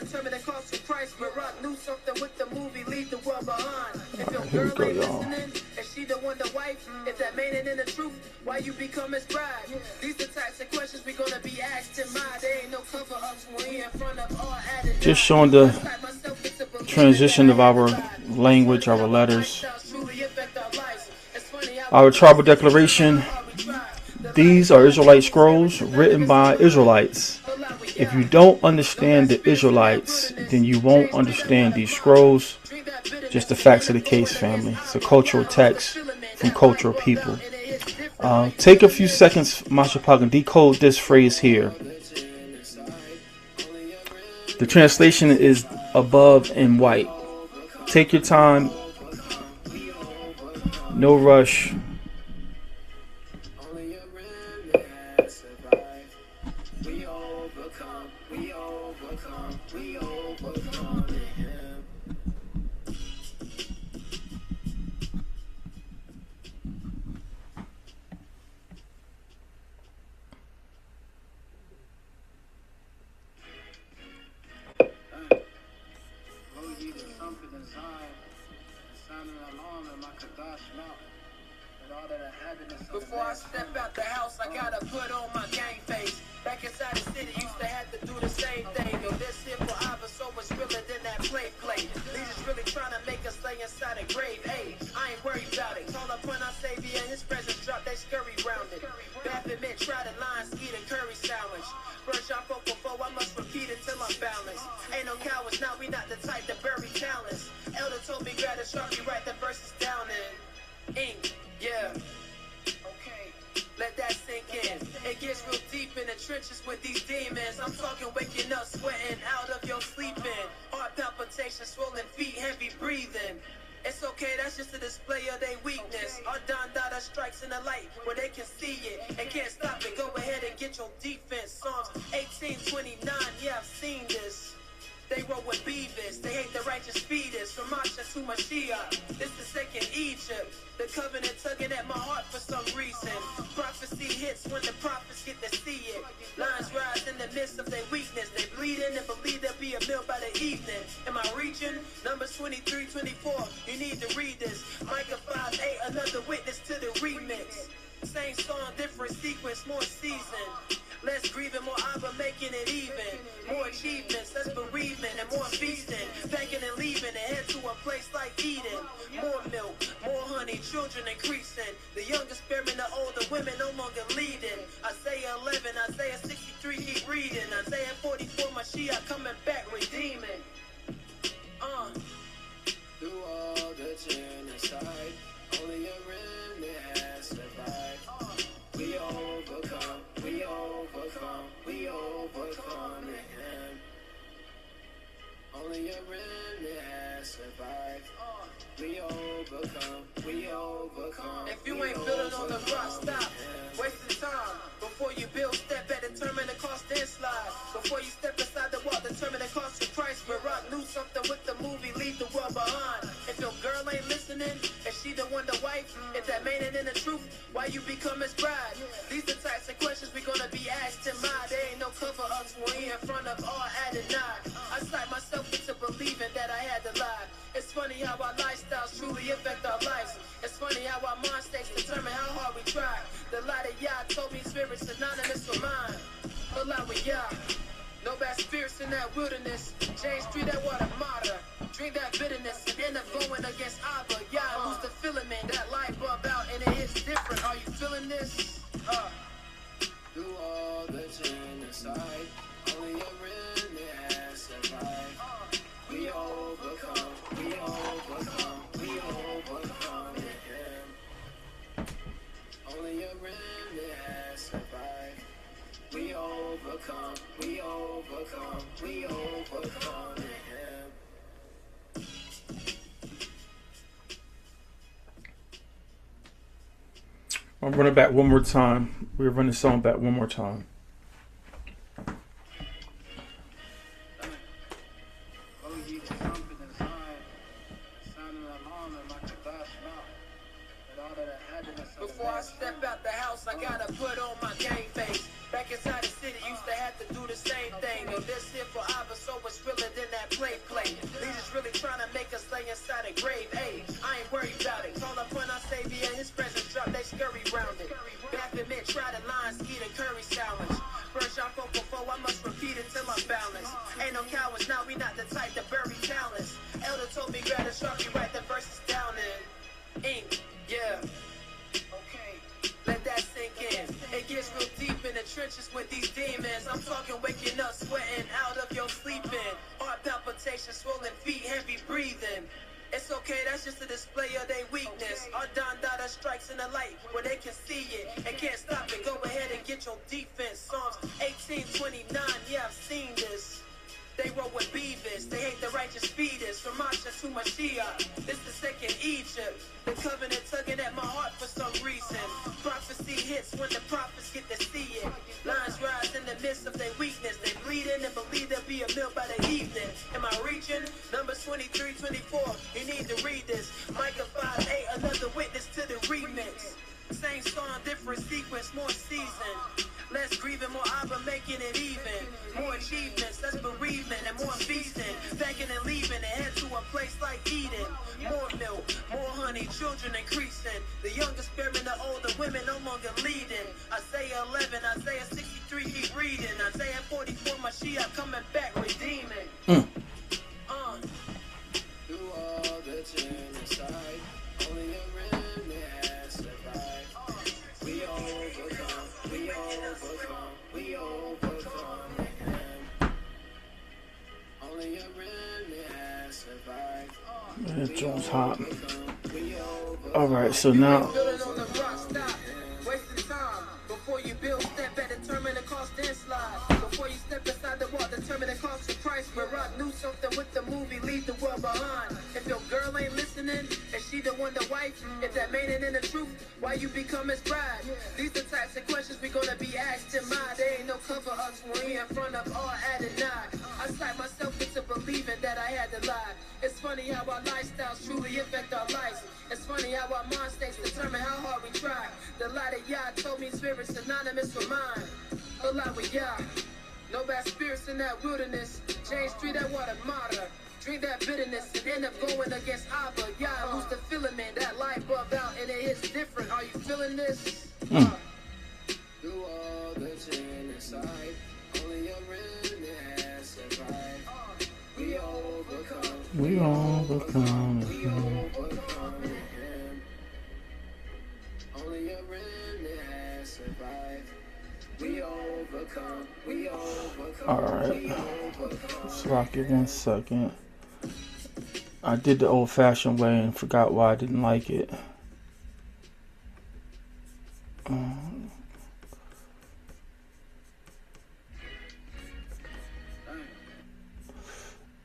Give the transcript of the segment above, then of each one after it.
determined the cost of Christ, but Rock knew something with the movie, leave the world behind. If your girl ain't listening, if she the one, the wife, if that man ain't in the truth, why you become his bride? These the types of questions we gonna be asked in mind. There ain't no cover ups when we in front of all added. Just showing the transition of our language, our letters, our tribal declaration. These are Israelite scrolls written by Israelites. If you don't understand the Israelites, then you won't understand these scrolls. Just the facts of the case, family. It's a cultural text from cultural people. Take a few seconds, Mashapag, and decode this phrase here. The translation is above in white. Take your time. No rush. Before I step out the house, I gotta put on my gang face. Back inside the city, used to have to do the same thing. Yo, this here for Iva, so much realer than that play. Leaders really trying to make us stay inside a grave. Hey, I ain't worried about it. Call upon our Savior and his presence drop, they scurry round it. Baffin' men try to line, eat a curry sandwich. First y'all folk before, I must repeat it till I'm balanced. Ain't no cowards, now we not the type to bury talents. Elder told me grab a Sharpie, write the verses down in ink, yeah. Let that sink in. It gets real deep in the trenches with these demons. I'm talking waking up, sweating out of your sleeping. Heart palpitations, swollen feet, heavy breathing. It's okay, that's just a display of their weakness. Our Don Dada strikes in the light where they can see it and can't stop it. Go ahead and get your defense. Psalms 18:29, yeah, I've seen this. They roll with Beavis, they hate the righteous fetus. From Masha to Mashiach, this the second Egypt. The covenant tugging at my heart for some reason. Prophecy hits when the prophets get to see it. Lines rise in the midst of their weakness. They bleed in and believe there'll be a meal by the evening. Am I reaching? Numbers 23:24. You need to read this. Micah 5:8, another witness to the remix. Same song, different sequence, more season. Less grieving, more Abba making it even. More achievements, less bereavement, and more feasting. Thanking and leaving and head to a place like Eden. More milk, more honey, children increasing. The younger sparing the older women no longer leading. Isaiah 11, Isaiah 63, keep reading. Isaiah 44, Mashiach coming back redeeming. Through all the genocide, only a remnant has survived. We overcome, we overcome, we overcome in him. Only a remnant has survived. We overcome, we overcome. If you ain't building on the rock, stop. Wasting time. Before you build, step back, determine the cost, then slide. Before you step inside the wall, determine the cost of Christ. But Rock knew something with the movie, leave the world behind. If your girl ain't listening, if she the one, the wife, if that man ain't in the truth, why you become his bride? These the types of questions we gonna be asked in mind. There ain't no cover ups when we in front of all added nine. I psyched myself into believing that I had to lie. It's funny how our lifestyles truly affect our lives. It's funny how our mind states determine how hard we try. The light of Yah told me spirits synonymous with mine. Allowing Yah. No bad spirits in that wilderness. James 3, that water martyr. Drink that bitterness and end up going against Abba. Yah, lose the filament. That light bulb out and it hits different. Are you feeling this? Through all the genocide, only a remnant has survived. We overcome, we overcome, we overcome in him. Only a remnant has survived. We overcome, we overcome, we overcome in him. I'll run it back one more time. We'll run the song back one more time. Before I step out the house, I gotta put on my game face. Back inside the city, used to have to do the same thing. Yo, this here for Ibaryam, so it's realer than that play. Leaders really trying to make us lay inside a grave. Hey, I ain't worried about it. Call upon our Savior, his presence drop, they scurry round it. Baphomet, try the lines, eat a curry sandwich. First y'all folk before, I must repeat it till I'm balanced. Ain't no cowards, now we not the type to bury talents. Elder told me grab a Sharpie, write the verses down in ink, yeah. Let that sink in. It gets real deep in the trenches with these demons. I'm talking waking up, sweating out of your sleeping. Heart palpitations, swollen feet, heavy breathing. It's okay, that's just a display of their weakness. Our Don Dada strikes in the light where they can see it and can't stop it. Go ahead and get your defense. Psalms 18:29, yeah, I've seen this. They roll with Beavis, they hate the righteous fetus. From Masha to Mashiach, this the second Egypt. The covenant tugging at my heart for some reason. Prophecy hits when the prophets get to see it. Lines rise in the midst of their weakness. They bleed in and believe there'll be a meal by the evening. Am I reaching? Numbers 23:24. You need to read this. Micah 5:8, another witness to the remix. Same song, different sequence, more season. Less grieving, more Abba making it even. More achievements, less bereavement, and more feasting. Begging and leaving and head to a place like Eden. More milk, more honey, children increasing. The youngest bearing the older women no longer leading. Isaiah 11, Isaiah 63, keep reading. Isaiah 44, Mashiach coming back redeeming. Do all that's inside. Only a remnant has survived. We overcome, we overcome, we overcome. Only a remnant has survived. That joint's hot. Alright, so now Wasting time before you build, step and determine the cost and slide. Before you step inside the wall, determine the cost of Christ. Where Rock knew something with the movie, leave the world behind. If your girl ain't listening, and she the one to wife, if that man ain't in the truth, why you become his bride? These the types of questions we gonna be asked in mind. There ain't no cover ups when we in front of all added nine. I psyched myself into believing that I had to lie. It's funny how our lifestyles truly affect our lives. It's funny how our mind states determine how hard we try. The light of Yah told me spirits synonymous with mine. A lot with Yah. No bad spirits in that wilderness. James 3, that water martyr. Drink that bitterness and end up going against Abba. Yah, lose the filament. That light bulb out and it hits different. Are you feeling this? Do all that's inside. Only a remnant has survived. We overcome. we overcome. We overcome him. Only a remnant has survived. We overcome. We overcome. Alright. So I'll give 1 second. I did the old fashioned way and forgot why I didn't like it.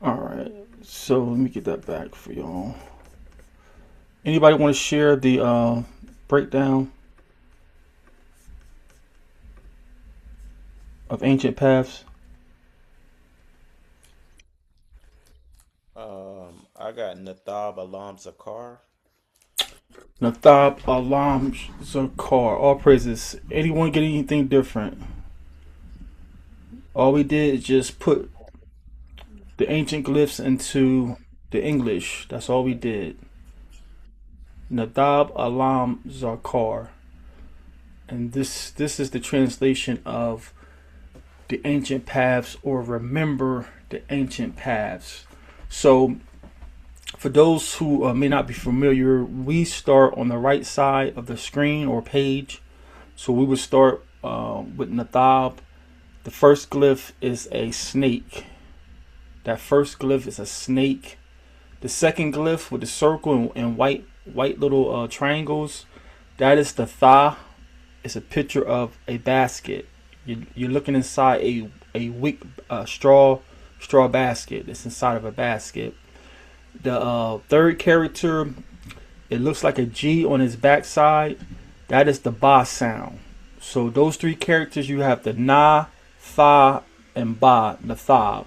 Alright, so let me get that back for y'all. Anybody want to share the breakdown of ancient paths? I got Nathab Alam Zakar. Nathab Alam Zakar. All praises. Anyone get anything different? All we did is just put the ancient glyphs into the English. That's all we did. Nadab Alam Zakar. And this is the translation of the ancient paths, or remember the ancient paths. So for those who may not be familiar, we start on the right side of the screen or page. So we would start with Nadab. The first glyph is a snake. That first glyph is a snake. The second glyph with the circle and white little triangles, that is the Tha. It's a picture of a basket. You're looking inside a wick straw basket. It's inside of a basket. The third character, it looks like a G on his backside. That is the Ba sound. So those three characters, you have the Na, Tha, and Ba, Nathab.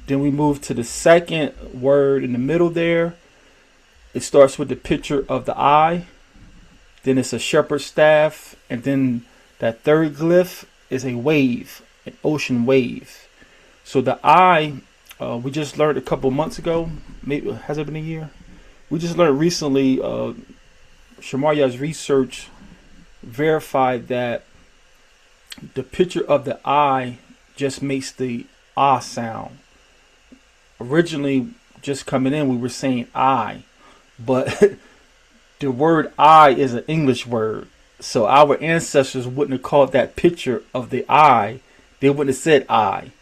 Then we move to the second word in the middle there. It starts with the picture of the eye. then it's a shepherd's staff, and then that third glyph is a wave, an ocean wave. So the I, we just learned a couple months ago, maybe has it been a year? We just learned recently, Shamaria's research verified that the picture of the I just makes the ah sound. Originally, just coming in, we were saying I, but the word I is an English word. So our ancestors wouldn't have called that picture of the I. They wouldn't have said I.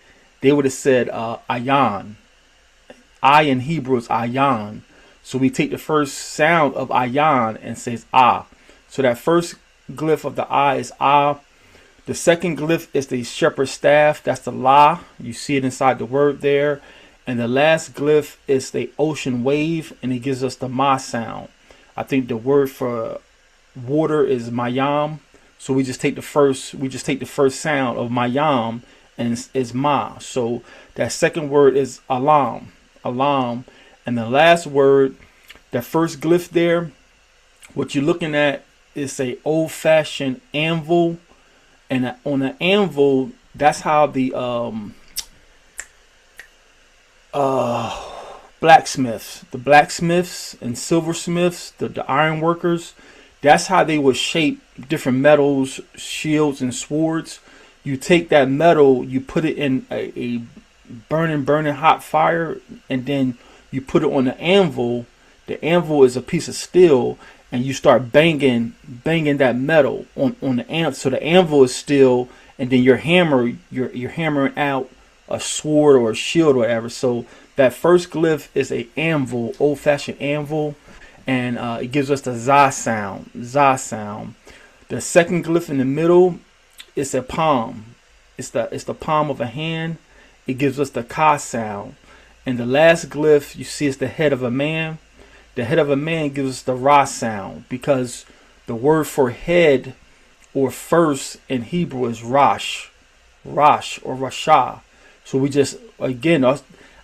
They would have said ayan. I in Hebrew is ayan. So we take the first sound of ayan and says ah. So that first glyph of the I is ah. The second glyph is the shepherd's staff. That's the la. You see it inside the word there. And the last glyph is the ocean wave, and it gives us the ma sound. I think the word for water is mayam. So we just take the first sound of mayam, and it's ma. So that second word is alam. Alam. And the last word, that first glyph there, what you're looking at is a old-fashioned anvil. And on the anvil, that's how the blacksmiths and silversmiths, the iron workers, that's how they would shape different metals, shields, and swords. You take that metal, you put it in a burning hot fire, and then you put it on the anvil. The anvil is a piece of steel, and you start banging that metal on the anvil. So the anvil is steel, and then you're hammering out a sword or a shield or whatever. So that first glyph is a anvil, old-fashioned anvil, and it gives us the za sound. Za sound. The second glyph in the middle is a palm. It's the palm of a hand. It gives us the ka sound. And the last glyph you see is the head of a man. The head of a man gives us the ra sound, because the word for head or first in Hebrew is rash or rasha. So we just, again,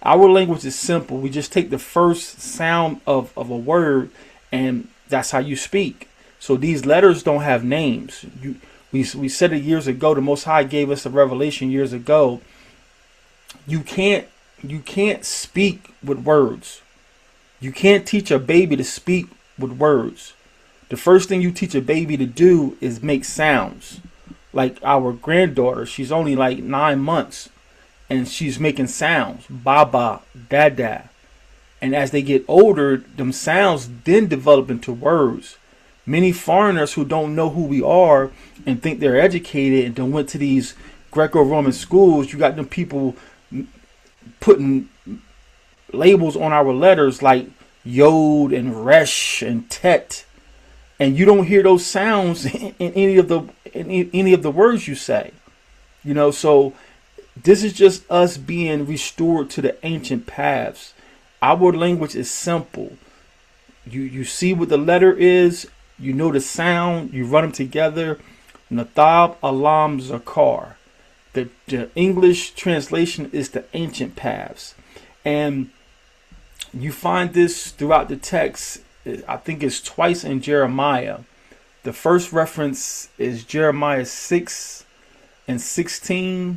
our language is simple. We just take the first sound of a word, and that's how you speak. So these letters don't have names. We said it years ago. The Most High gave us a revelation years ago. You can't speak with words. You can't teach a baby to speak with words. The first thing you teach a baby to do is make sounds. Like our granddaughter, she's only like 9 months, and she's making sounds. Baba, dada. And as they get older, them sounds then develop into words. Many foreigners who don't know who we are and think they're educated and then went to these Greco-Roman schools, you got them people putting labels on our letters like Yod and Resh and Tet, and you don't hear those sounds in any of the words you say. So this is just us being restored to the ancient paths. Our language is simple. You see what the letter is, you know the sound, you run them together. Nathab, Alam, Zakar. The English translation is the ancient paths. And you find this throughout the text. I think it's twice in Jeremiah. The first reference is Jeremiah 6:16.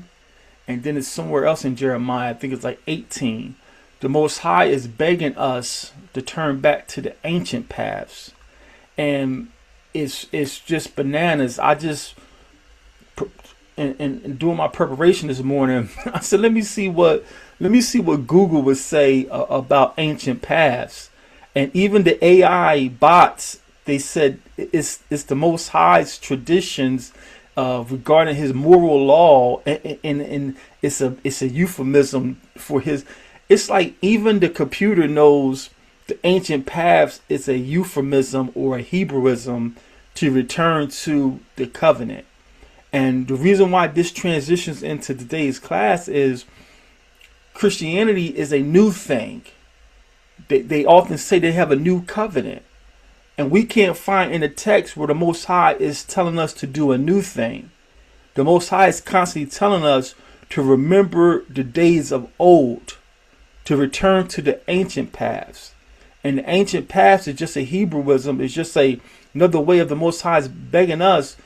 And then it's somewhere else in Jeremiah. I think it's like 18. The Most High is begging us to turn back to the ancient paths. And it's just bananas. I just, in doing my preparation this morning, I said, let me see what Google would say about ancient paths. And even the AI bots, they said it's the Most High's traditions regarding his moral law, and it's a euphemism for his. It's like even the computer knows the ancient paths is a euphemism or a Hebrewism to return to the covenant. And the reason why this transitions into today's class is Christianity is a new thing. They often say they have a new covenant. And we can't find in the text where the Most High is telling us to do a new thing. The Most High is constantly telling us to remember the days of old, to return to the ancient paths. And the ancient paths is just a Hebrewism. It's just another way of the Most High is begging us,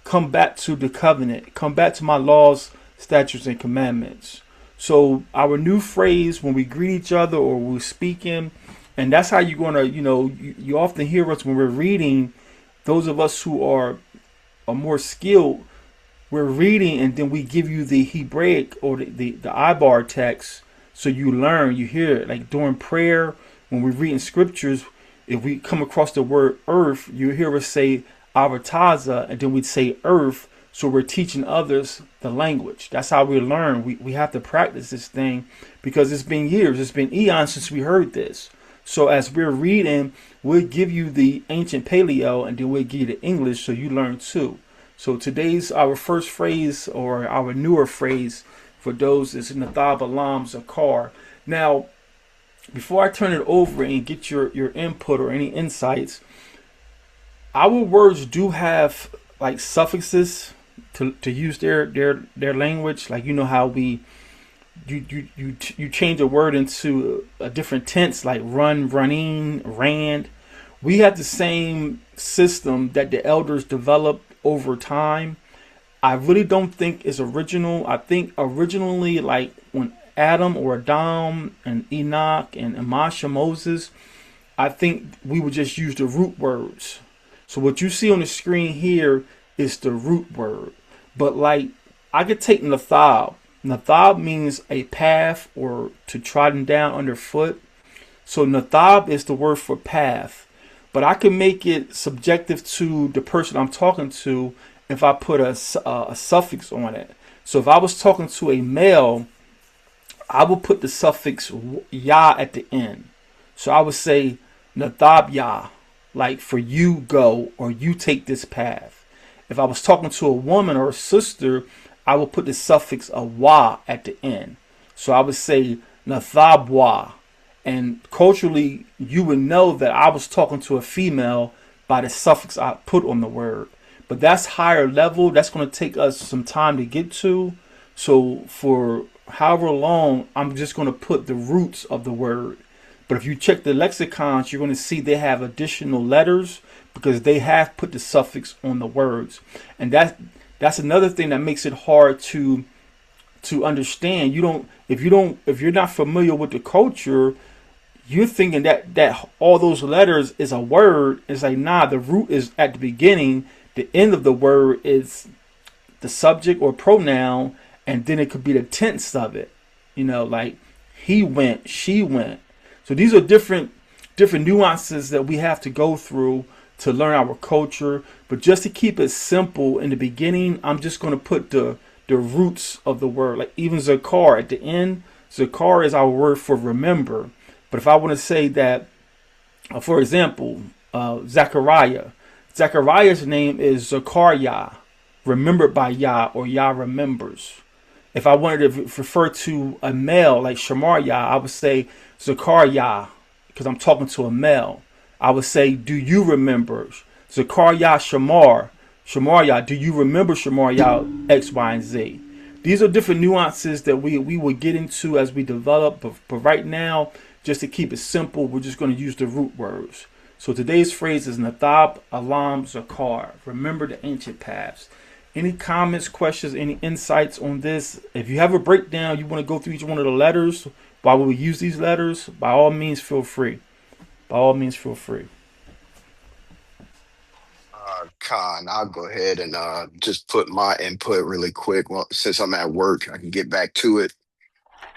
come back to the covenant, come back to my laws, statutes, and commandments. So our new phrase when we greet each other or we're speaking, and that's how you're gonna, you often hear us when we're reading. Those of us who are more skilled, we're reading and then we give you the Hebraic or the Ibar text, so you learn, you hear it. Like during prayer, when we're reading scriptures, if we come across the word earth, you hear us say Avataza, and then we'd say earth. So we're teaching others the language. That's how we learn. We have to practice this thing because it's been years, it's been eons since we heard this. So as we're reading, we'll give you the ancient paleo and then we'll give you the English so you learn too. So today's our first phrase or our newer phrase for those is Nathab Alam Zakar. Now, before I turn it over and get your input or any insights, our words do have like suffixes to use their language. Like how you change a word into a different tense, like run, running, ran. We have the same system that the elders developed over time. I really don't think it's original. I think originally, like when Adam or Adam and Enoch and Amasha Moses, I think we would just use the root words. So what you see on the screen here is the root word. But like I could take Nathab. Nathab means a path or to trodden down underfoot. So Nathab is the word for path. But I can make it subjective to the person I'm talking to if I put a suffix on it. So if I was talking to a male, I would put the suffix ya at the end. So I would say Nathab ya, like for you go or you take this path. If I was talking to a woman or a sister, I would put the suffix a wa at the end. So I would say Nathab wa. And culturally, you would know that I was talking to a female by the suffix I put on the word. But that's higher level. That's going to take us some time to get to. So for however long, I'm just going to put the roots of the word. But if you check the lexicons, you're going to see they have additional letters because they have put the suffix on the words. And that's another thing that makes it hard to understand. If you're not familiar with the culture, you're thinking that all those letters is a word. It's like, nah, the root is at the beginning. The end of the word is the subject or pronoun, and then it could be the tense of it. Like he went, she went. So these are different nuances that we have to go through to learn our culture. But just to keep it simple in the beginning, I'm just going to put the roots of the word. Like even Zakar at the end, Zakar is our word for remember. But if I want to say that, for example, Zechariah's name is Zechariah, remembered by Yah, or Yah remembers. If I wanted to refer to a male like Shemariah, I would say Zechariah, because I'm talking to a male. I would say, do you remember? Zechariah Shemariah, do you remember Shemariah X, Y, and Z? These are different nuances that we will get into as we develop. But right now, just to keep it simple, we're just going to use the root words. So today's phrase is Nathab Alam Zakar. Remember the ancient paths. Any comments, questions, any insights on this? If you have a breakdown, you want to go through each one of the letters, why would we use these letters? By all means, feel free. By all means, feel free. Khan, I'll go ahead and just put my input really quick. Well, since I'm at work, I can get back to it.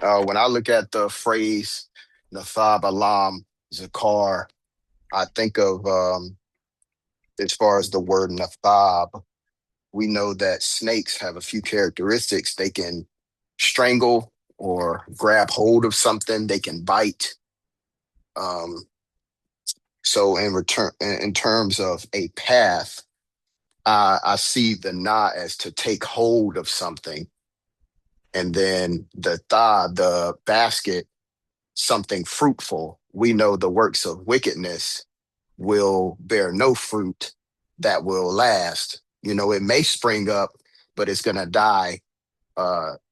When I look at the phrase Nathab Alam Zakar, I think of as far as the word Nathab, we know that snakes have a few characteristics. They can strangle or grab hold of something. They can bite. So in terms of a path, I see the na as to take hold of something, and then the tha, the basket, something fruitful. We know the works of wickedness will bear no fruit that will last. It may spring up, but it's gonna die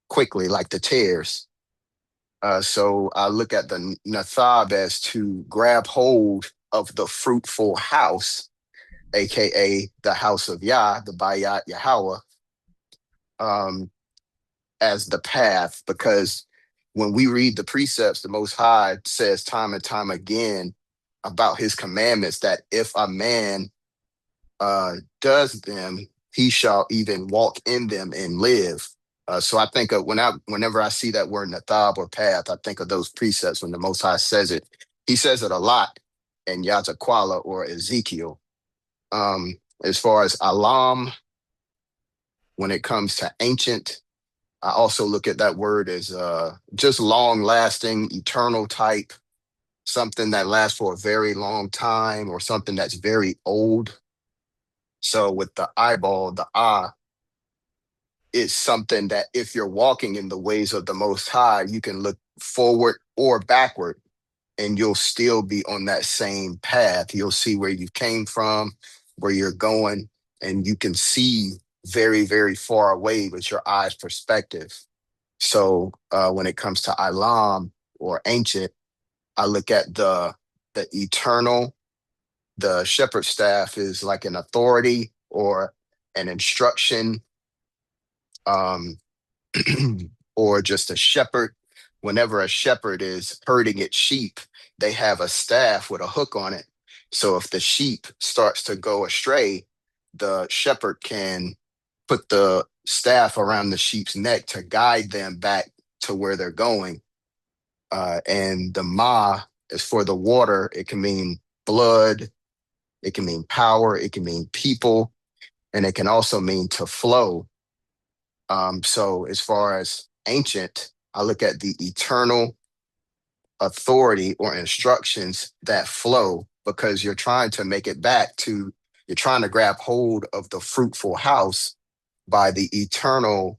quickly, like the tares. So I look at the nathab as to grab hold of the fruitful house, aka the house of Yah, the Bayat Yahawah, um, as the path, because when we read the precepts, the Most High says time and time again about his commandments that if a man does them, he shall even walk in them and live. So I think of whenever I see that word nathab or path, I think of those precepts when the Most High says it. He says it a lot in Yazaquala or Ezekiel. As far as alam, when it comes to ancient, I also look at that word as just long lasting, eternal type, something that lasts for a very long time or something that's very old. So with the eyeball, the ah, is something that if you're walking in the ways of the Most High, you can look forward or backward and you'll still be on that same path. You'll see where you came from, where you're going, and you can see very, very far away with your eyes perspective. So when it comes to Ilam or ancient, I look at the eternal. The shepherd staff is like an authority or an instruction, um, or just a shepherd. Whenever a shepherd is herding its sheep, they have a staff with a hook on it. So if the sheep starts to go astray, the shepherd can put the staff around the sheep's neck to guide them back to where they're going. And the ma is for the water. It can mean blood, it can mean power, it can mean people, and it can also mean to flow. So as far as ancient, I look at the eternal authority or instructions that flow because you're trying to make it back to, you're trying to grab hold of the fruitful house by the eternal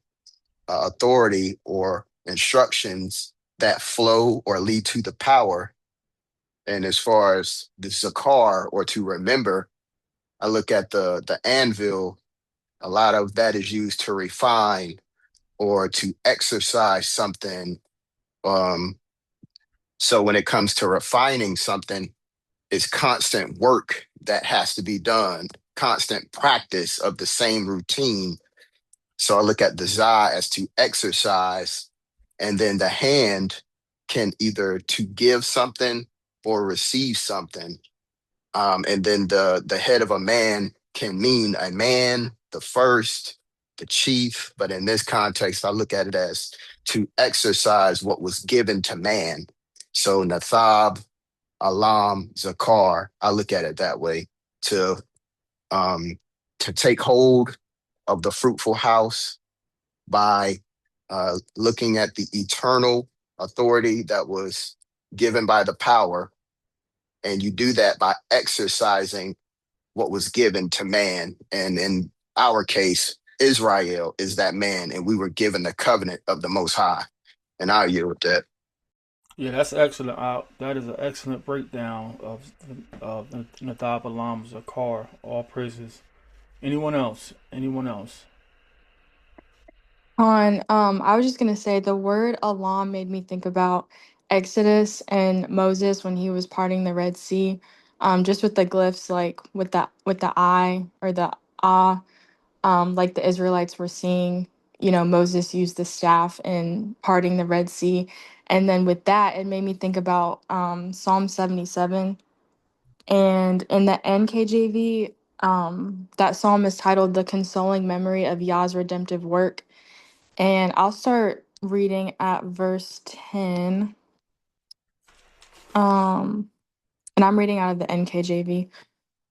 authority or instructions that flow or lead to the power. And as far as the zakar or to remember, I look at the anvil. A lot of that is used to refine or to exercise something. Um, so when it comes to refining something, it's constant work that has to be done, constant practice of the same routine. So I look at the za as to exercise, and then the hand can either to give something or receive something. And then the head of a man can mean a man, the first, the chief. But in this context, I look at it as to exercise what was given to man. So Nathab, Alam, Zakar, I look at it that way to um, to take hold of the fruitful house by looking at the eternal authority that was given by the power. And you do that by exercising what was given to man. And in our case, Israel is that man, and we were given the covenant of the Most High. And I'll yield with that. Yeah, that's excellent. That is an excellent breakdown of Nathab Alam's car. All praises. Anyone else? Anyone else? I was just gonna say the word alam made me think about Exodus and Moses when he was parting the Red Sea. Just with the glyphs, like with the eye or the ah, like the Israelites were seeing, Moses used the staff in parting the Red Sea. And then with that, it made me think about Psalm 77. And in the NKJV, that psalm is titled The Consoling Memory of Yah's Redemptive Work. And I'll start reading at verse 10. And I'm reading out of the NKJV.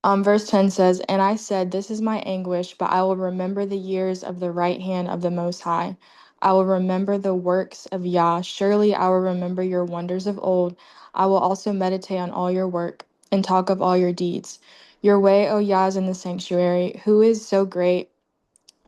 Verse 10 says, "And I said, This is my anguish, but I will remember the years of the right hand of the Most High. I will remember the works of Yah. Surely I will remember your wonders of old. I will also meditate on all your work and talk of all your deeds. Your way, O Yah, is in the sanctuary. Who is so great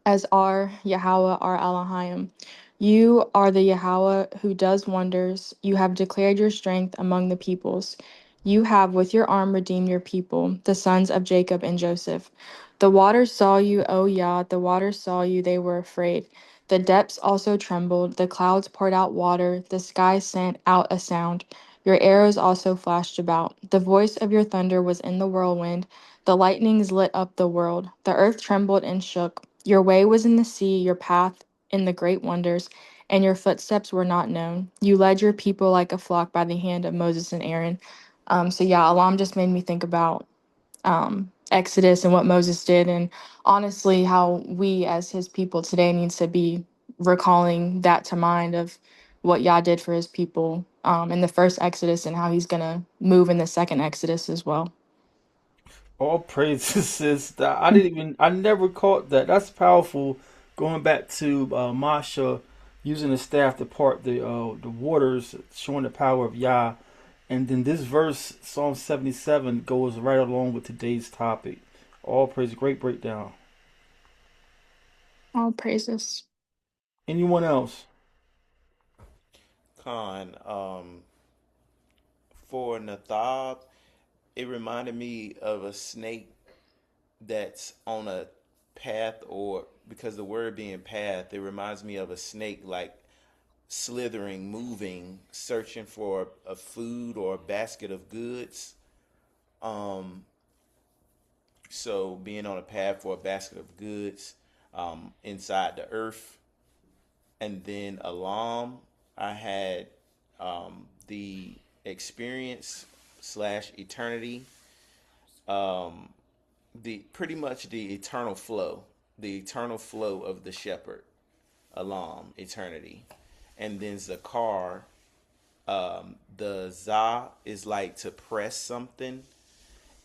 as our Yahawah, our Elohim? You are the Yahawah who does wonders. You have declared your strength among the peoples. You have with your arm redeemed your people, the sons of Jacob and Joseph. The waters saw you, O Yah, the waters saw you, they were afraid. The depths also trembled, the clouds poured out water, the sky sent out a sound. Your arrows also flashed about. The voice of your thunder was in the whirlwind. The lightnings lit up the world. The earth trembled and shook. Your way was in the sea, your path in the great wonders, and your footsteps were not known. You led your people like a flock by the hand of Moses and Aaron. So yeah, Alam just made me think about Exodus and what Moses did, and honestly, how we as his people today needs to be recalling that to mind of what Yah did for his people in the first Exodus and how he's gonna move in the second Exodus as well. All praises, sis. I never caught that. That's powerful. Going back to Masha using the staff to part the waters, showing the power of Yah. And then this verse, Psalm 77, goes right along with today's topic. All praise, great breakdown. All praises. Anyone else? Con, for Nathab, it reminded me of a snake that's on a path, or because the word being path, it reminds me of a snake like slithering, moving, searching for a food or a basket of goods. Um, so being on a path for a basket of goods inside the earth. And then Alam, I had the experience slash eternity, um, the pretty much the eternal flow of the shepherd, Alam, eternity. And then Zakar, the Za is like to press something,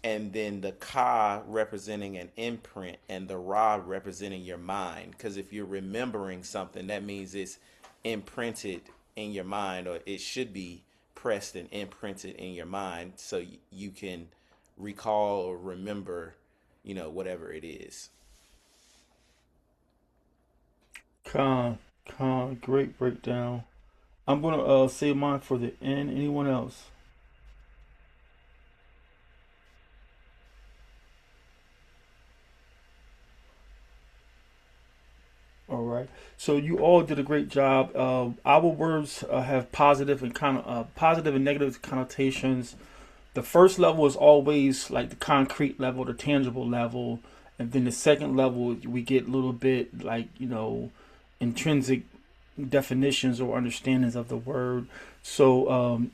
and then the Ka representing an imprint, and the Ra representing your mind. Because if you're remembering something, that means it's imprinted in your mind, or it should be pressed and imprinted in your mind, so you can recall or remember, whatever it is. Great breakdown. I'm gonna save mine for the end. Anyone else? All right. So you all did a great job. Our words have positive and negative connotations. The first level is always like the concrete level, the tangible level, and then the second level we get a little bit like intrinsic definitions or understandings of the word. So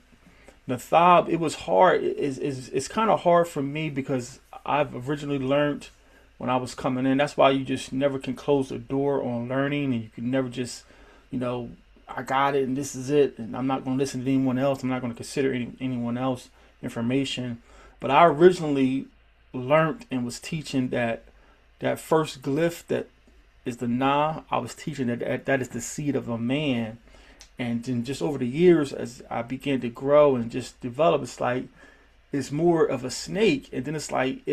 Nathab, it was hard. It's kind of hard for me because I've originally learned when I was coming in. That's why you just never can close the door on learning, and you can never just, I got it and this is it, and I'm not going to listen to anyone else. I'm not going to consider anyone else information. But I originally learned and was teaching that first glyph that is the Na. I was teaching that is the seed of a man. And then just over the years, as I began to grow and just develop, it's more of a snake. And then it's like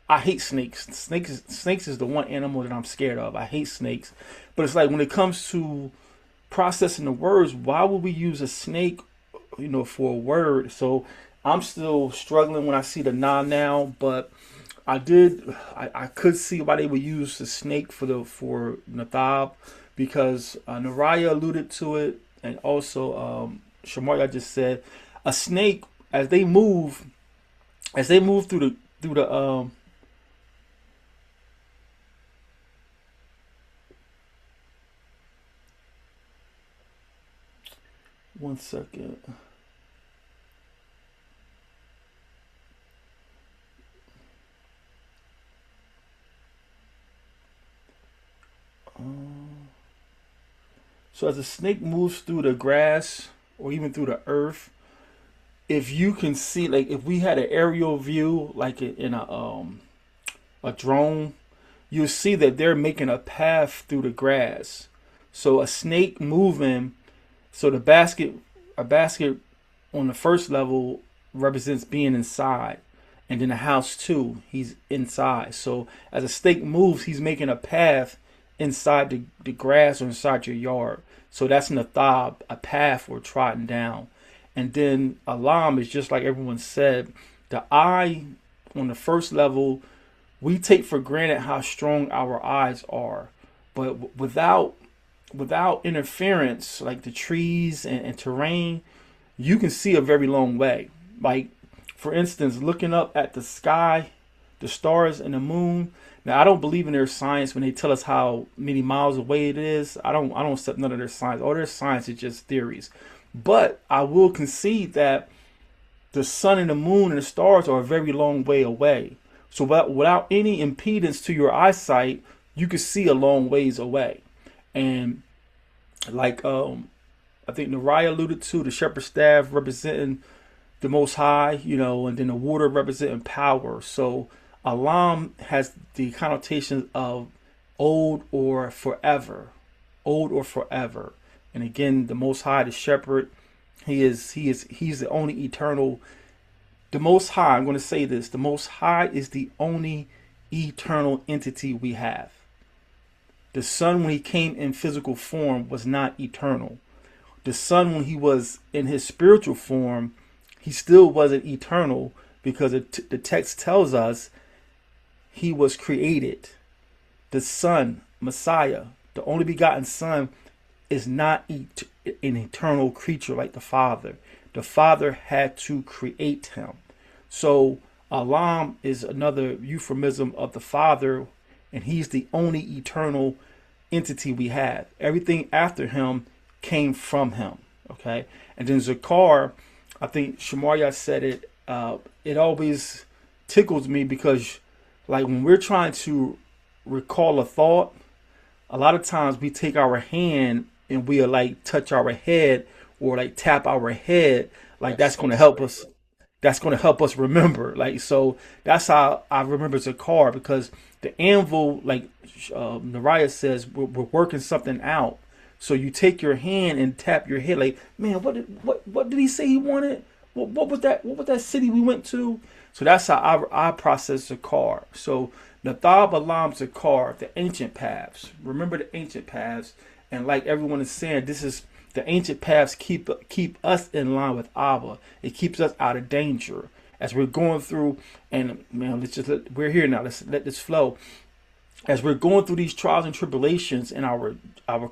I hate snakes. Snakes is the one animal that I'm scared of. I hate snakes. But it's like when it comes to processing the words, why would we use a snake, for a word? So I'm still struggling when I see the Na now, but I could see why they would use the snake for Nathab, because Naraya alluded to it, and also Shamaria just said a snake as they move through the one second. So as a snake moves through the grass or even through the earth, if you can see, like if we had an aerial view, like in a drone, you'll see that they're making a path through the grass. So a snake moving, so a basket on the first level represents being inside, and then the house too, he's inside. So as a snake moves, he's making a path inside the grass or inside your yard. So that's Nathab, a path we're trotting down. And then Alam is just like everyone said, the eye on the first level, we take for granted how strong our eyes are. But without interference, like the trees and terrain, you can see a very long way. Like, for instance, looking up at the sky, the stars and the moon. Now, I don't believe in their science when they tell us how many miles away it is. I don't accept none of their science. All their science is just theories. But I will concede that the sun and the moon and the stars are a very long way away. So without any impedance to your eyesight, you can see a long ways away. And like I think Nariah alluded to, the shepherd's staff representing the Most High, and then the water representing power. So Alam has the connotation of old or forever, old or forever. And again, the Most High, the shepherd, he's the only eternal. The Most High, I'm going to say this, the Most High is the only eternal entity we have. The Son, when he came in physical form, was not eternal. The Son, when he was in his spiritual form, he still wasn't eternal, because the text tells us he was created. The Son, Messiah, the only begotten Son, is not an eternal creature like the Father. The Father had to create him. So Alam is another euphemism of the Father, and he's the only eternal entity we have. Everything after him came from him. Okay, and then Zakar, I think Shemaria said it. It always tickles me because, like, when we're trying to recall a thought, a lot of times we take our hand and we'll like touch our head or like tap our head, like that's going to help us. That's going to help us remember. Like, so that's how I remember Zakar, because the anvil, like Nariah says, we're working something out. So you take your hand and tap your head, like, man, what did he say he wanted? What was that? What was that city we went to? So that's how I process Zakar. So Nathab Alam Zakar, the ancient paths. Remember the ancient paths, and like everyone is saying, this is the ancient paths keep us in line with Abba. It keeps us out of danger as we're going through. And man, we're here now. Let's let this flow. As we're going through these trials and tribulations in our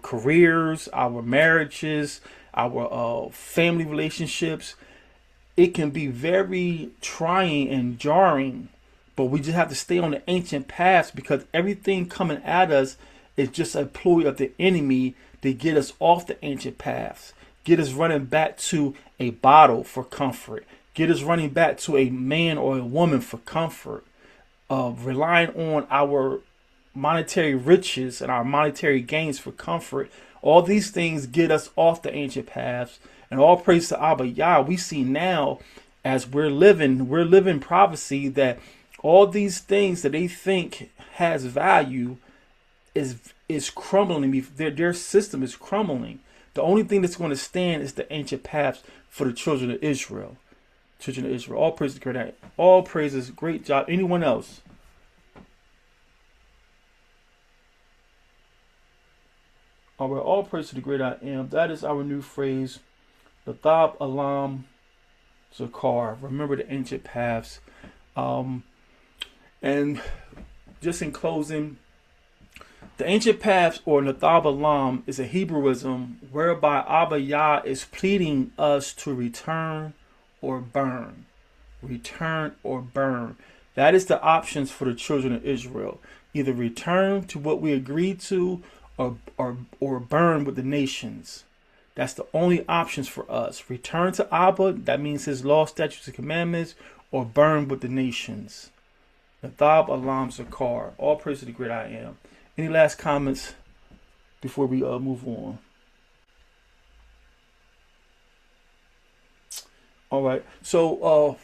careers, our marriages, our family relationships, it can be very trying and jarring, but we just have to stay on the ancient paths, because everything coming at us is just a ploy of the enemy to get us off the ancient paths, get us running back to a bottle for comfort, get us running back to a man or a woman for comfort, relying on our monetary riches and our monetary gains for comfort. All these things get us off the ancient paths. And all praise to Abba Yah. We see now, as we're living prophecy, that all these things that they think has value is crumbling. Their system is crumbling. The only thing that's going to stand is the ancient paths for the children of Israel. Children of Israel. All praises, great. All praises, great job. Anyone else? All right. All praise to the great I am. That is our new phrase. Nathab Alam Zakar. Remember the ancient paths. And just in closing, the ancient paths, or Nathab Alam, is a Hebrewism whereby Abba Yah is pleading us to return or burn. Return or burn. That is the options for the children of Israel. Either return to what we agreed to, or burn with the nations. That's the only options for us. Return to Abba, that means his law, statutes, and commandments, or burn with the nations. Nathab Alam Zakar. All praise to the great I am. Any last comments before we move on? All right. So